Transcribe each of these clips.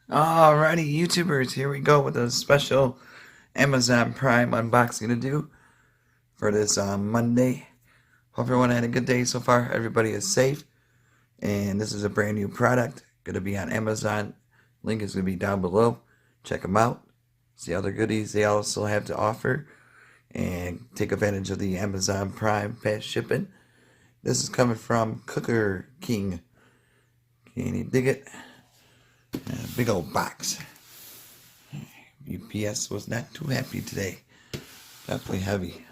Alrighty, YouTubers, here we go with a special Amazon Prime unboxing to do for this Monday. Hope everyone had a good day so far. Everybody is safe. And this is a brand new product. Going to be on Amazon. Link is going to be down below. Check them out. See other goodies they also have to offer. And take advantage of the Amazon Prime fast shipping. This is coming from Cooker King. Can you dig it? Big old box. UPS was not too happy today. Definitely heavy.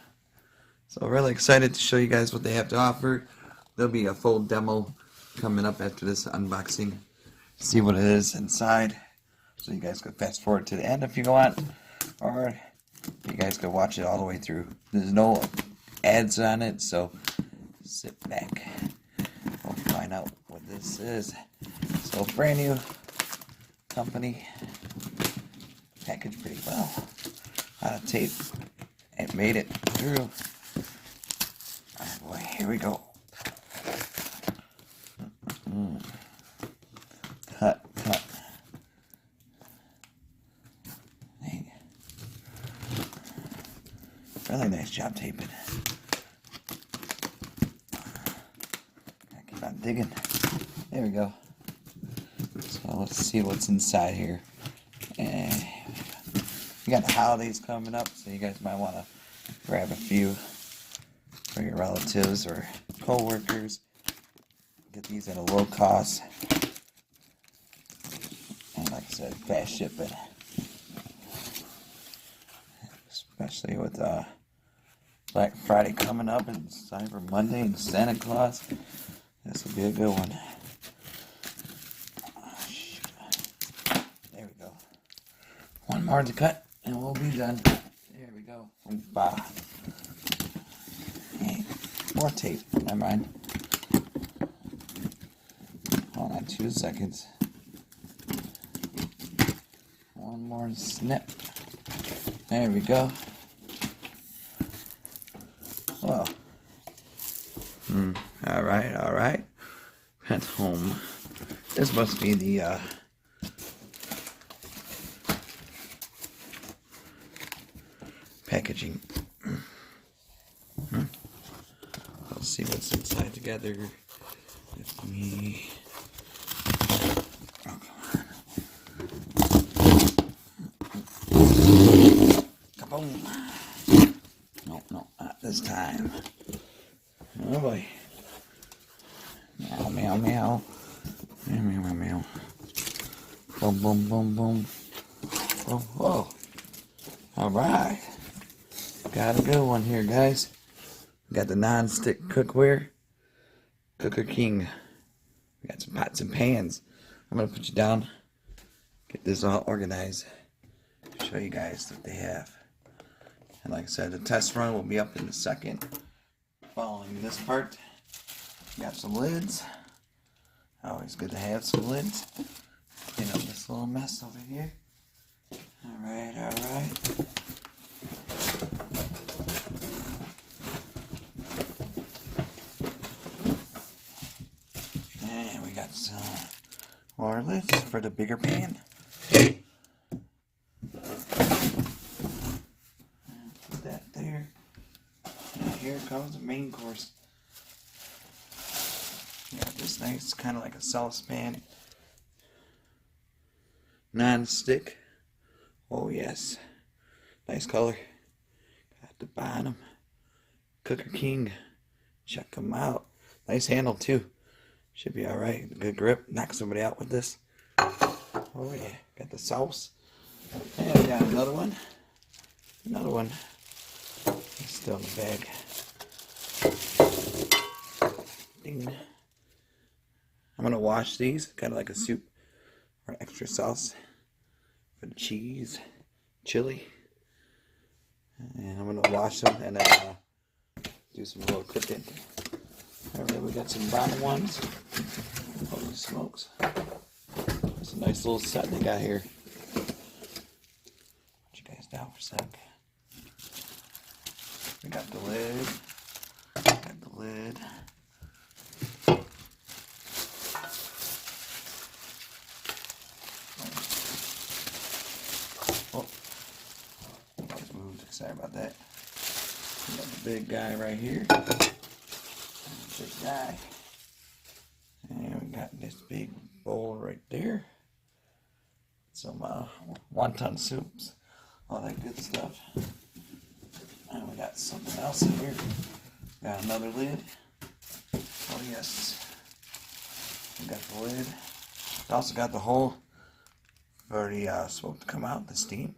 So really excited to show you guys what they have to offer. There'll be a full demo coming up after this unboxing. See what it is inside. So you guys can fast forward to the end if you want. Or you guys can watch it all the way through. There's no ads on it, so sit back. We'll find out what this is. So brand new company. Packaged pretty well. Out of tape. It made it through. Oh boy, here we go. Cut. Hey. Really nice job taping. Keep on digging. There we go. So let's see what's inside here. And we got the holidays coming up, so you guys might want to grab a few for your relatives or co-workers. Get these at a low cost. And like I said, fast shipping. Especially with Black Friday coming up and Cyber Monday and Santa Claus. This will be a good one. There we go. One more to cut and we'll be done. There we go. Hey, more tape. Never mind. Hold on 2 seconds. One more snip. There we go. Well. Alright. At home. This must be the packaging. Let's see what's inside together. Let me. Oh, come on. Kaboom. No, not this time. Oh boy. Meow. Meow. Boom. Whoa. Alright. Got a good one here, guys. Got the Nonstick Cookware. Cooker King. We got some pots and pans. I'm going to put you down. Get this all organized. Show you guys what they have. And like I said, the test run will be up in a second. Following this part. Got some lids. Always good to have some lids. Clean up this little mess over here. Alright. And we got some more lids for the bigger pan. And put that there. And here comes the main course. Got this nice, kind of like a saucepan. Non-stick. Oh yes. Nice color. Got the bottom. Cooker King. Check them out. Nice handle too. Should be alright. Good grip. Knock somebody out with this. Oh yeah. Got the sauce. And we got another one. It's still in the bag. Ding. I'm going to wash these, kind of like a soup or extra sauce for the cheese, chili. And I'm going to wash them and then do some little cooking. Alright, we got some bottom ones. Holy smokes. That's a nice little set they got here. Put you guys down for a sec. We got the lid. about that. We got the big guy right here. Big guy. And we got this big bowl right there. Some wonton soups. All that good stuff. And we got something else in here. Got another lid. Oh yes. We got the lid. We also got the hole for the smoke to come out, the steam.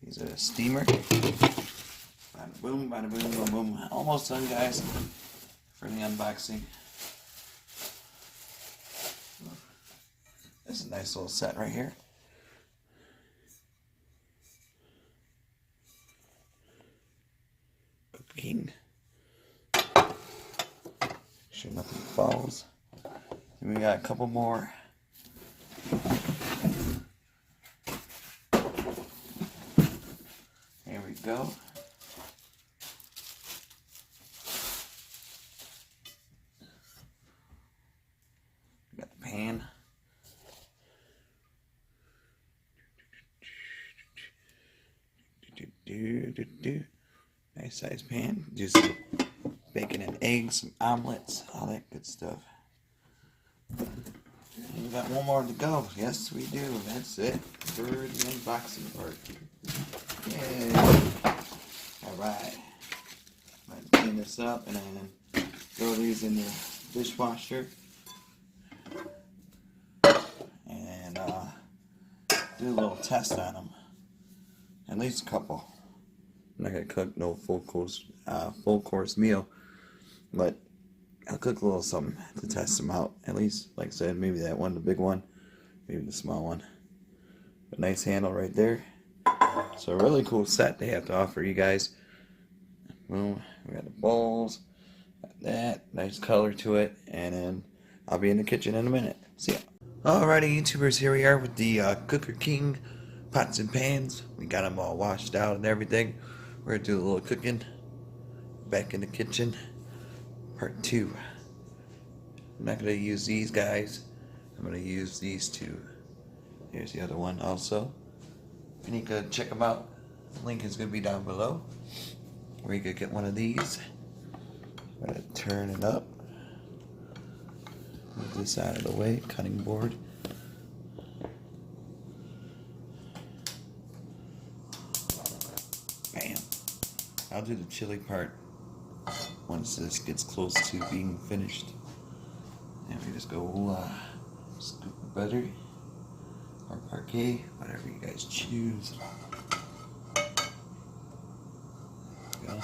These are a steamer. Bada boom, bada boom, boom, boom. Almost done, guys, for the unboxing. This is a nice little set right here. Cooking. Sure nothing falls. Then we got a couple more. There we go. We got the pan. Nice size pan. Do some bacon and eggs, some omelets, all that good stuff. And we got one more to go. Yes, we do. That's it for the unboxing part. Yay! Alright. Let's clean this up and then throw these in the dishwasher. And do a little test on them. At least a couple. I'm not gonna cook no full course meal, but I'll cook a little something to test them out. At least, like I said, maybe that one, the big one, maybe the small one. A nice handle right there. So a really cool set they have to offer you guys. Boom, we got the bowls, got that, nice color to it, and then I'll be in the kitchen in a minute. See ya. Alrighty, YouTubers, here we are with the Cooker King pots and pans. We got them all washed out and everything. We're gonna do a little cooking back in the kitchen. Part 2. I'm not gonna use these guys. I'm gonna use these two. Here's the other one also. And you can check them out. The link is gonna be down below, where you could get one of these. I'm gonna turn it up. Move this out of the way, cutting board. Bam. I'll do the chili part once this gets close to being finished. And we just go scoop of butter or parquet, whatever you guys choose. There we go.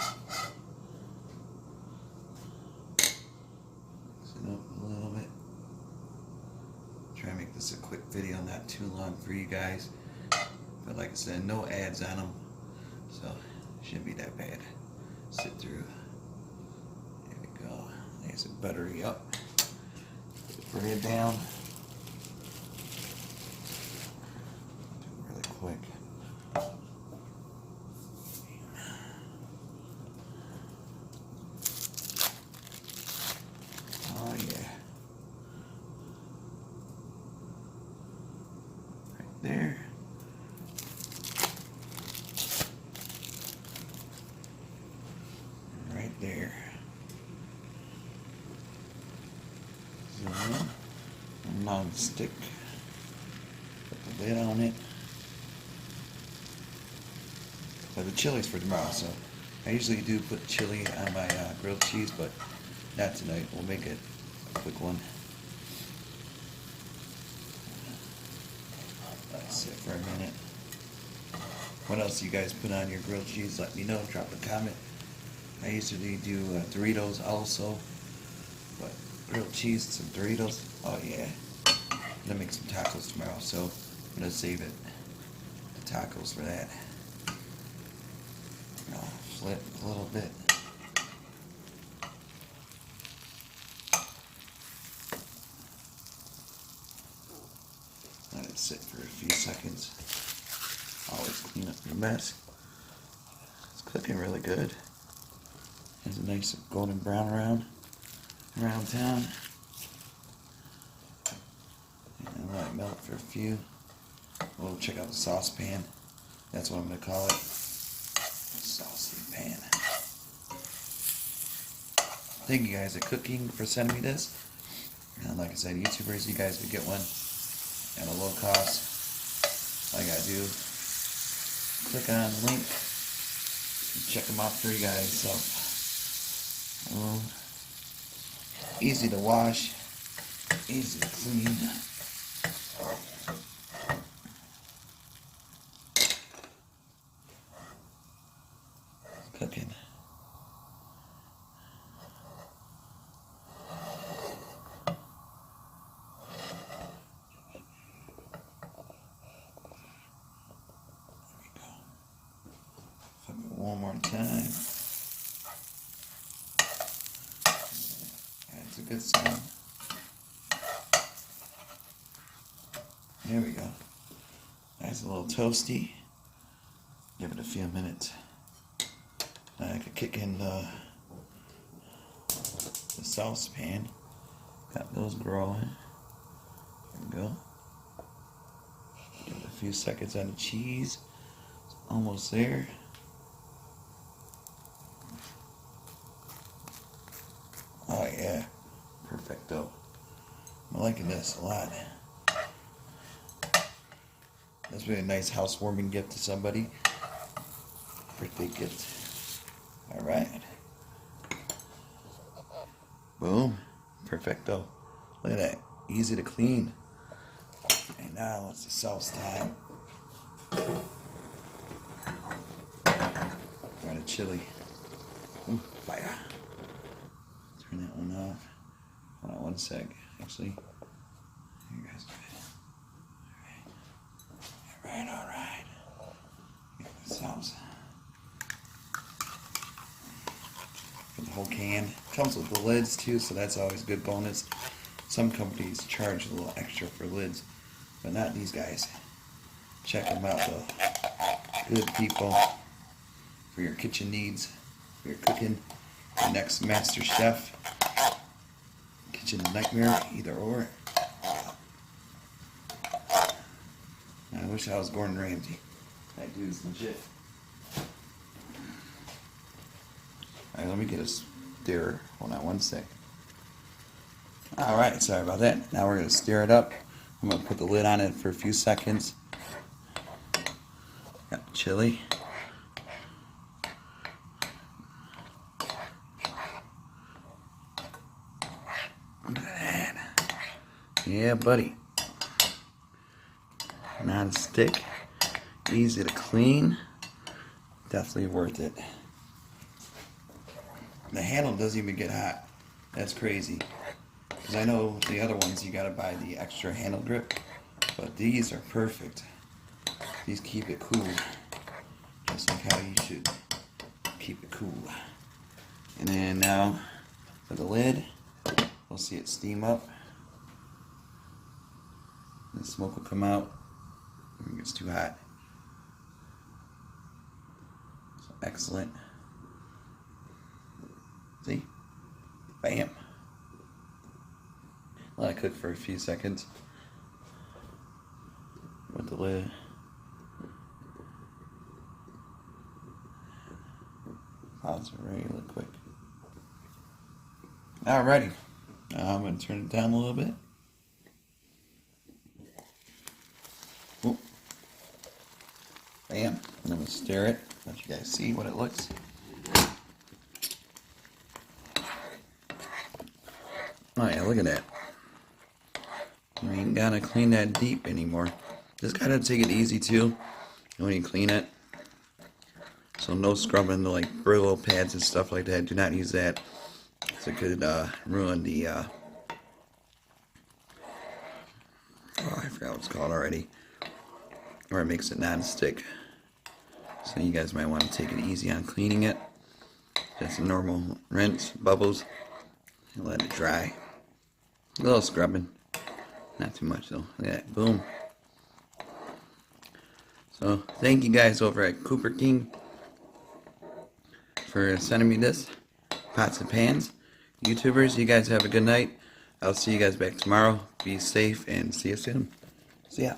Mix it up a little bit. Try to make this a quick video, not too long for you guys. But like I said, no ads on them, so it shouldn't be that bad. Sit through. There we go. Nice and buttery up. Put the bread down. Do it really quick. Oh yeah. Right there. Right there. Zoom in. Nonstick. Put the lid on it. But the chili's for tomorrow, so I usually do put chili on my grilled cheese, but not tonight. We'll make it a quick one. Let it sit for a minute. What else you guys put on your grilled cheese? Let me know. Drop a comment. I usually do Doritos also, but grilled cheese and some Doritos, oh yeah. I'm gonna make some tacos tomorrow, so I'm gonna save it, the tacos for that. I'll flip a little bit. Let it sit for a few seconds. Always clean up your mess. It's cooking really good. Has a nice golden brown around town. And let it melt for a few. We'll check out the saucepan. That's what I'm going to call it. Saucepan. pan. Thank you guys at Cooking for sending me this. And like I said, YouTubers, you guys could get one at a low cost. All you gotta do, click on the link and check them out for you guys. So, easy to wash, easy to clean. Cooking. One more time. That's a good sound. There we go. Nice, a little toasty. Give it a few minutes. I could kick in the saucepan. Got those growing. There we go. Give it a few seconds on the cheese. It's almost there. Oh yeah, perfecto. I'm liking this a lot. This would be a nice housewarming gift to somebody. Birthday gift. Alright. Boom. Perfecto. Look at that. Easy to clean. And now it's the sauce time. Got a chili. Ooh, fire. Turn that one off. Hold on one sec. Actually, you guys do it. Alright. Get the sauce. Get the whole can. Comes with the lids too, so that's always a good bonus. Some companies charge a little extra for lids, but not these guys. Check them out though. Good people for your kitchen needs, for your cooking. Your next master chef, kitchen nightmare, either or. I wish I was Gordon Ramsay. That dude's legit. Alright, let me get a stirrer. Hold on one sec. Alright, sorry about that. Now we're going to stir it up. I'm going to put the lid on it for a few seconds. Got the chili. Look at that. Yeah, buddy. Non-stick. Easy to clean. Definitely worth it. The handle doesn't even get hot. That's crazy. Because I know the other ones you gotta buy the extra handle grip. But these are perfect. These keep it cool. Just like how you should keep it cool. And then now for the lid. We'll see it steam up. The smoke will come out when it gets too hot. So excellent. See? Bam. Let it cook for a few seconds with the lid. Pause it really quick. Alrighty. I'm going to turn it down a little bit. Ooh. Bam. I'm going to stir it. Let you guys see what it looks. Oh yeah, look at that. You ain't gotta clean that deep anymore. Just gotta take it easy too when you clean it. So no scrubbing the like Brillo pads and stuff like that. Do not use that. So it could ruin the oh, I forgot what it's called already. Or it makes it non-stick. So you guys might want to take it easy on cleaning it. Just a normal rinse, bubbles, and let it dry. A little scrubbing. Not too much though. Look at that. Boom. So thank you guys over at Cooper King for sending me this. Pots and pans. YouTubers, you guys have a good night. I'll see you guys back tomorrow. Be safe and see you soon. See ya.